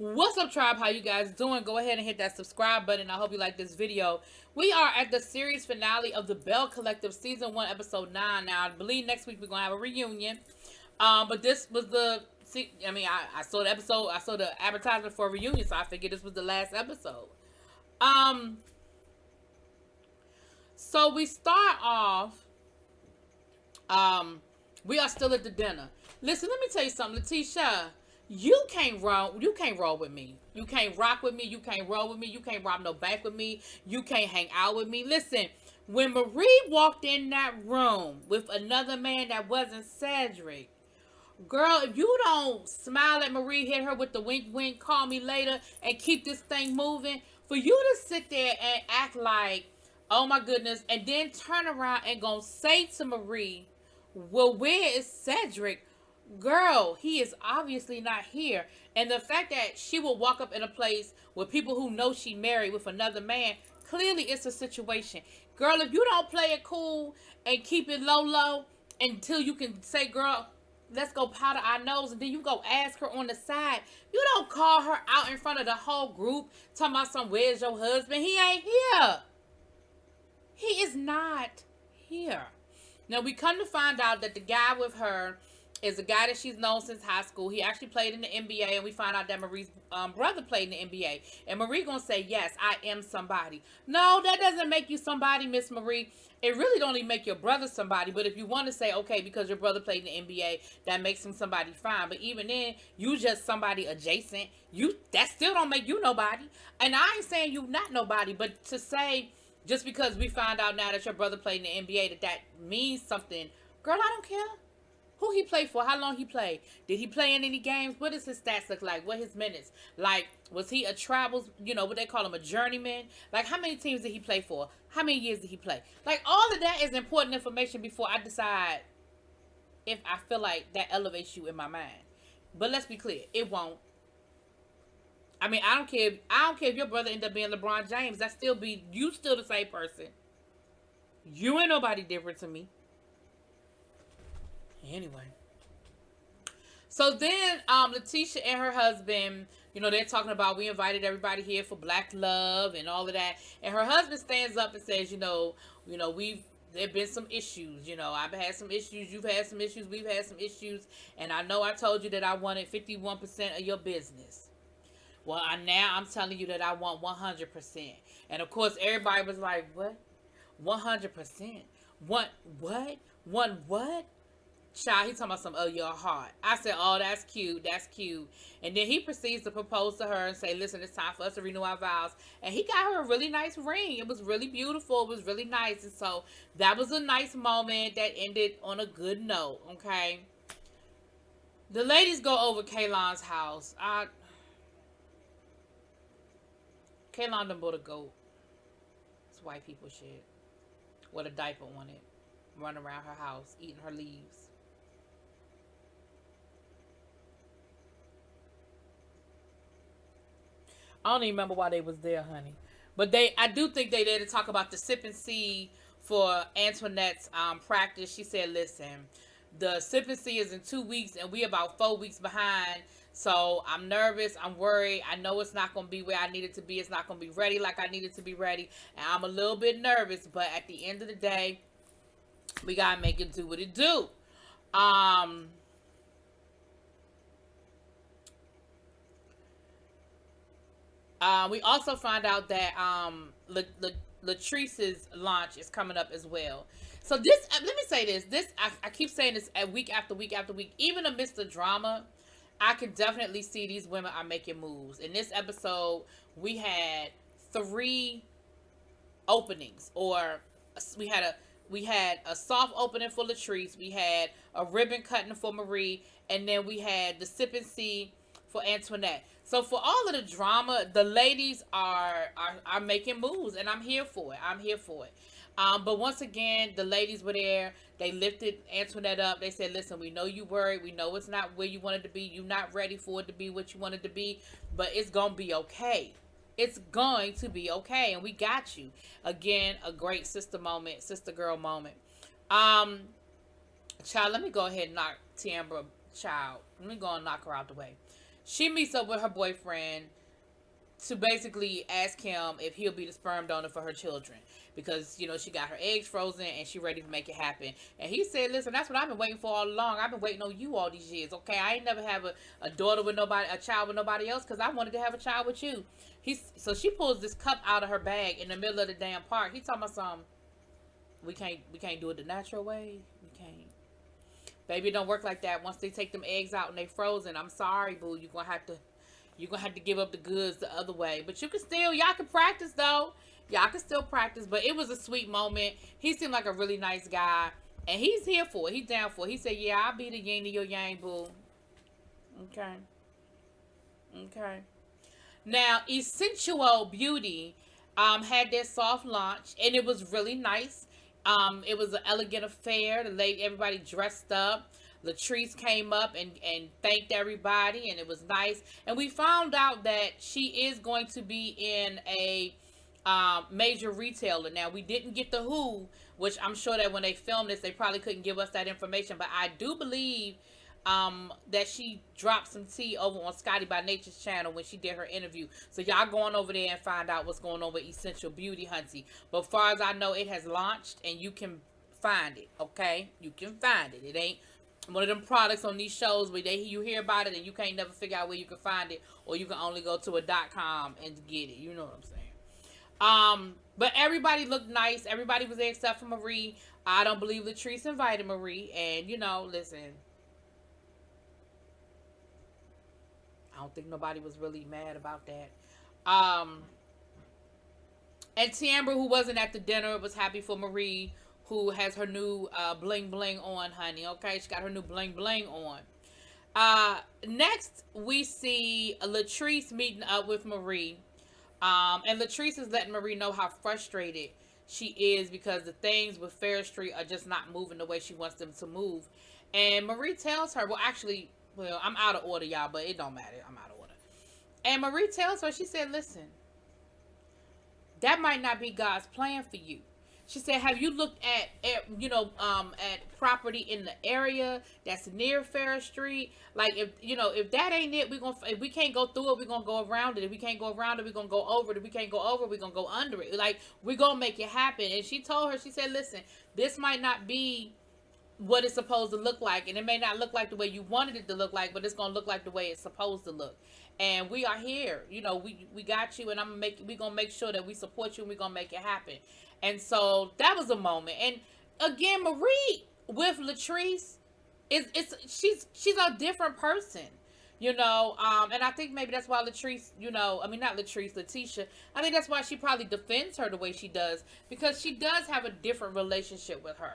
What's up, tribe? How you guys doing? Go ahead and hit that subscribe button. I hope you like this video. We are at the series finale of the Belle Collective season 1 episode 9. Now I believe next week we're gonna have a reunion. But this was the I saw the episode, I saw the advertisement for a reunion, so I figured this was the last episode. Um so we start off, um we are still at the dinner. Listen, let me tell you something, Letitia. You can't roll with me. You can't rock with me. You can't roll with me. You can't rob no bank with me. You can't hang out with me. Listen, when Marie walked in that room with another man that wasn't Cedric, girl, if you don't smile at Marie, hit her with the wink wink, call me later, and keep this thing moving, for you to sit there and act like, oh my goodness, and then turn around and go say to Marie, well, where is Cedric? Girl, he is obviously not here. And the fact that she will walk up in a place with people who know she married with another man, clearly it's a situation. Girl, if you don't play it cool and keep it low low until you can say, girl, let's go powder our nose, and then you go ask her on the side. You don't call her out in front of the whole group talking about some, where's your husband? He ain't here. He is not here. Now we come to find out that the guy with her is a guy that she's known since high school. He actually played in the NBA, and we find out that Marie's brother played in the NBA. And Marie gonna say, yes, I am somebody. No, that doesn't make you somebody, Miss Marie. It really don't even make your brother somebody. But if you want to say, okay, because your brother played in the NBA, that makes him somebody, fine. But even then, you just somebody adjacent. That still don't make you nobody. And I ain't saying you not nobody, but to say just because we find out now that your brother played in the NBA that means something, girl, I don't care. Who he played for? How long he played? Did he play in any games? What does his stats look like? What his minutes? Like, was he a travels, what they call him, a journeyman? Like, how many teams did he play for? How many years did he play? Like, all of that is important information before I decide if I feel like that elevates you in my mind. But let's be clear, it won't. I mean, I don't care. I don't care if your brother end up being LeBron James. You still the same person. You ain't nobody different to me. Anyway. So then Letitia and her husband, they're talking about, we invited everybody here for Black love and all of that. And her husband stands up and says, there've been some issues. I've had some issues, you've had some issues, we've had some issues, and I know I told you that I wanted 51% of your business. Well, now I'm telling you that I want 100%. And of course everybody was like, what? 100%? What? What? Child, he talking about some, oh, your heart. I said, oh, that's cute. And then he proceeds to propose to her and say, listen, it's time for us to renew our vows. And he got her a really nice ring. It was really beautiful. It was really nice. And so that was a nice moment that ended on a good note, okay? The ladies go over Kaylon's house. Kaylon done bought a goat. It's white people shit. With a diaper on it. Running around her house, eating her leaves. I don't even remember why they was there, honey. But I do think they there to talk about the sip and see for Antoinette's practice. She said, listen, the sip and see is in 2 weeks, and we about 4 weeks behind. So I'm nervous. I'm worried. I know it's not going to be where I need it to be. It's not going to be ready like I need it to be ready. And I'm a little bit nervous. But at the end of the day, we got to make it do what it do. We also find out that Latrice's launch is coming up as well. So this, let me say this. I keep saying this week after week after week. Even amidst the drama, I can definitely see these women are making moves. In this episode, we had 3 openings, or we had a soft opening for Latrice, we had a ribbon cutting for Marie, and then we had the sip and see for Antoinette. So for all of the drama, the ladies are making moves, and I'm here for it. But once again, the ladies were there. They lifted Antoinette up. They said, listen, we know you worried. We know it's not where you wanted to be. You're not ready for it to be what you wanted to be. But it's going to be okay. It's going to be okay. And we got you. Again, a great sister moment, sister girl moment. Child, let me go ahead and knock Tiambra, let me go and knock her out the way. She meets up with her boyfriend to basically ask him if he'll be the sperm donor for her children, because she got her eggs frozen and she ready to make it happen. And he said, listen, that's what I've been waiting for all along. I've been waiting on you all these years. Okay, I ain't never have a daughter with nobody, a child with nobody else, because I wanted to have a child with you. So she pulls this cup out of her bag in the middle of the damn park. He talking about something, we can't do it the natural way. We can't. Baby, it don't work like that. Once they take them eggs out and they frozen, I'm sorry, boo. You're gonna have to give up the goods the other way. But y'all can practice though. Y'all can still practice. But it was a sweet moment. He seemed like a really nice guy. And he's here for it. He's down for it. He said, yeah, I'll be the yin to your yang, boo. Okay. Okay. Now, Essential Beauty had their soft launch, and it was really nice. It was an elegant affair. Everybody dressed up. Latrice came up and thanked everybody, and it was nice. And we found out that she is going to be in a major retailer. Now, we didn't get the who, which I'm sure that when they filmed this, they probably couldn't give us that information. But I do believe that she dropped some tea over on Scotty by Nature's channel when she did her interview. So y'all going over there and find out what's going on with Essential Beauty, hunty. But as far as I know, it has launched and you can find it. Okay, you can find it. It ain't one of them products on these shows where you hear about it and you can't never figure out where you can find it, or you can only go to a .com and get it. You know what I'm saying? But everybody looked nice. Everybody was there except for Marie. I don't believe Latrice invited Marie, and listen, I don't think nobody was really mad about that. And Tiambra, who wasn't at the dinner, was happy for Marie, who has her new bling bling on, honey. Okay, she got her new bling bling on. Next, we see Latrice meeting up with Marie. And Latrice is letting Marie know how frustrated she is because the things with Fair Street are just not moving the way she wants them to move. And Marie tells her, I'm out of order, y'all, but it don't matter. I'm out of order. And Marie tells her, she said, listen, that might not be God's plan for you. She said, have you looked at property in the area that's near Fair Street? Like, if that ain't it, if we can't go through it, we're going to go around it. If we can't go around it, we're going to go over it. If we can't go over it, we're going to go under it. Like, we're going to make it happen. And she told her, she said, listen, this might not be what it's supposed to look like, and it may not look like the way you wanted it to look like, but it's gonna look like the way it's supposed to look. And we are here, we got you, and we're gonna make sure that we support you, and we're gonna make it happen. And so that was a moment. And again, Marie with Latrice she's a different person, and I think maybe that's why Latrice, not Latrice, Letitia, I think that's why she probably defends her the way she does, because she does have a different relationship with her.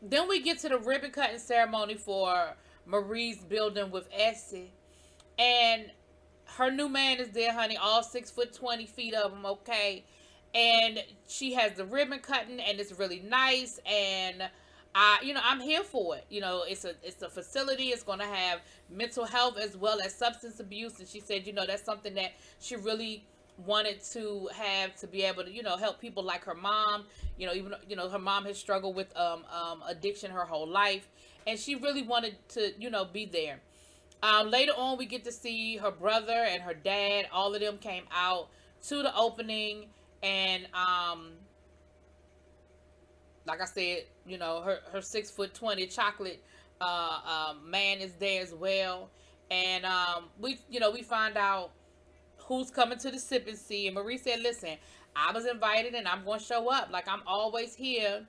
Then we get to the ribbon cutting ceremony for Marie's building with Essie, and her new man is there, honey, all 6'20" of him, okay, and she has the ribbon cutting, and it's really nice, and I'm here for it. It's a facility. It's going to have mental health as well as substance abuse, and she said, that's something that she really wanted to have, to be able to help people like her mom. Even her mom has struggled with addiction her whole life, and she really wanted to be there. Later on, we get to see her brother and her dad. All of them came out to the opening, and like I said, her 6'20" chocolate man is there as well. And we find out who's coming to the sip and see. And Marie said, listen, I was invited and I'm going to show up. Like, I'm always here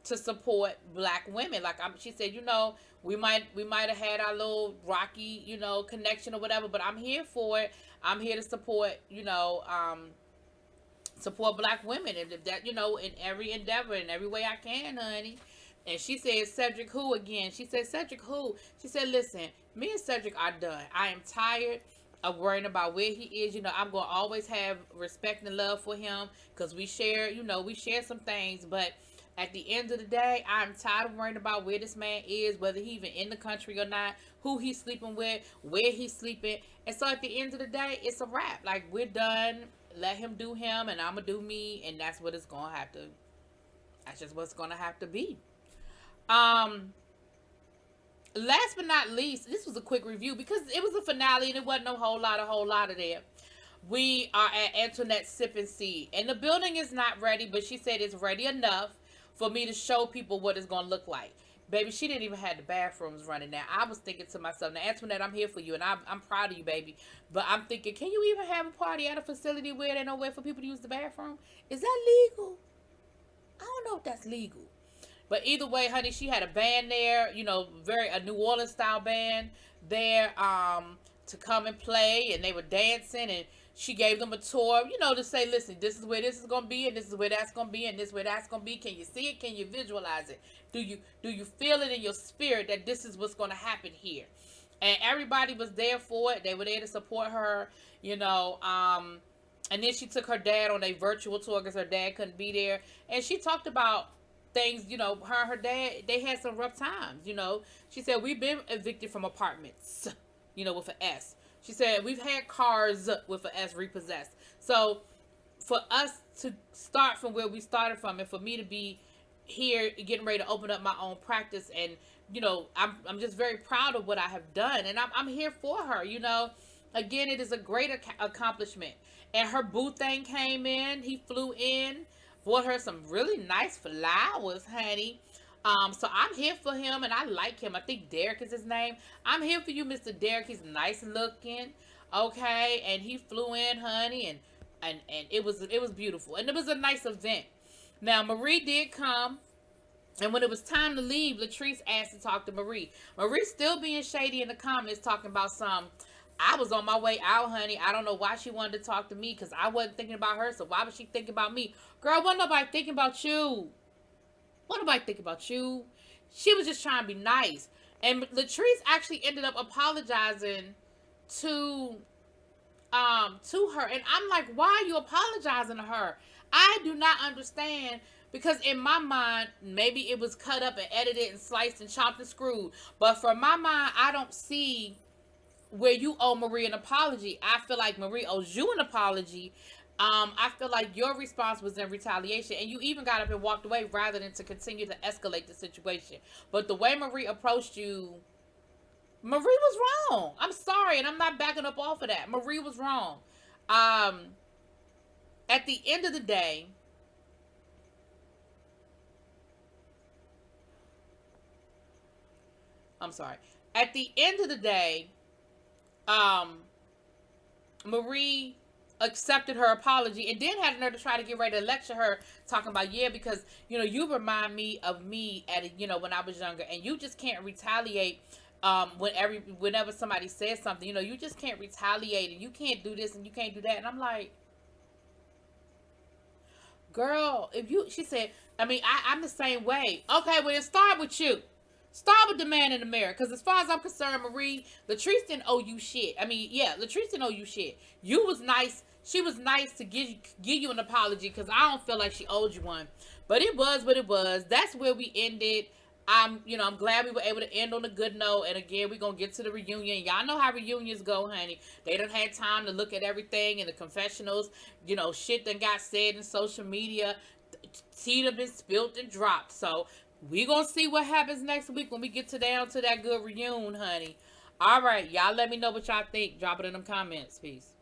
to support black women. Like, she said, we might have had our little rocky, connection or whatever, but I'm here for it. I'm here to support, support black women. And if that, in every endeavor, in every way I can, honey. And she said, Cedric who again? She said, Cedric who? She said, listen, me and Cedric are done. I am tired of worrying about where he is. I'm going to always have respect and love for him because we share some things. But at the end of the day, I'm tired of worrying about where this man is, whether he even in the country or not, who he's sleeping with, where he's sleeping. And so at the end of the day, it's a wrap. Like, we're done. Let him do him and I'm going to do me. And that's what it's going to have to, that's just what's going to have to be. last but not least, this was a quick review because it was a finale and it wasn't a whole lot of there. We are at Antoinette Sip and See, and the building is not ready, but she said it's ready enough for me to show people what it's gonna look like. Baby, she didn't even have the bathrooms running now. I was thinking to myself, now Antoinette, I'm here for you, and I'm proud of you, baby. But I'm thinking, can you even have a party at a facility where there's nowhere for people to use the bathroom? Is that legal? I don't know if that's legal. But either way, honey, she had a band there, you know, a New Orleans style band there to come and play, and they were dancing, and she gave them a tour, you know, to say, listen, this is where this is gonna be, and this is where that's gonna be, and this is where that's gonna be. Can you see it? Can you visualize it? Do you feel it in your spirit that this is what's gonna happen here? And everybody was there for it. They were there to support her, you know. And then she took her dad on a virtual tour because her dad couldn't be there, and she talked about things, you know, her and her dad, they had some rough times, you know. She said, we've been evicted from apartments, you know, with an S. She said, we've had cars with an S repossessed. So for us to start from where we started from, and for me to be here getting ready to open up my own practice, and, you know, I'm just very proud of what I have done, and I'm here for her, you know. Again, it is a great accomplishment. And her boo thing came in. He flew in, bought her some really nice flowers, honey. So I'm here for him, and I like him. I think Derek is his name. I'm here for you, Mr. Derek. He's nice looking, okay? And he flew in, honey, and it was beautiful, and it was a nice event. Now Marie did come, and when it was time to leave, Latrice asked to talk to Marie. Marie still being shady in the comments, talking about I was on my way out, honey. I don't know why she wanted to talk to me, because I wasn't thinking about her, so why would she think about me? Girl, wasn't nobody thinking about you. What nobody think about you? She was just trying to be nice. And Latrice actually ended up apologizing to her. And I'm like, why are you apologizing to her? I do not understand, because in my mind, maybe it was cut up and edited and sliced and chopped and screwed. But for my mind, I don't see where you owe Marie an apology. I feel like Marie owes you an apology. I feel like your response was in retaliation, and you even got up and walked away rather than to continue to escalate the situation. But the way Marie approached you, Marie was wrong. I'm sorry, and I'm not backing up off of that. Marie was wrong. At the end of the day, I'm sorry. At the end of the day, Marie accepted her apology, and then had her to try to get ready to lecture her, talking about, yeah, because, you know, you remind me of me when I was younger, and you just can't retaliate whenever somebody says something, you know, you just can't retaliate, and you can't do this and you can't do that. And I'm like, girl, she said, I mean, I'm the same way. Okay, well, it start with you. Start with the man in the mirror. Because as far as I'm concerned, Marie, Latrice didn't owe you shit. I mean, yeah, Latrice didn't owe you shit. You was nice. She was nice to give you an apology, because I don't feel like she owed you one. But it was what it was. That's where we ended. I'm glad we were able to end on a good note. And again, we're going to get to the reunion. Y'all know how reunions go, honey. They done had time to look at everything in the confessionals. You know, shit done got said in social media. Tea done been spilt and dropped. So we gonna see what happens next week when we get down to that good reunion, honey. All right, y'all let me know what y'all think. Drop it in them comments. Peace.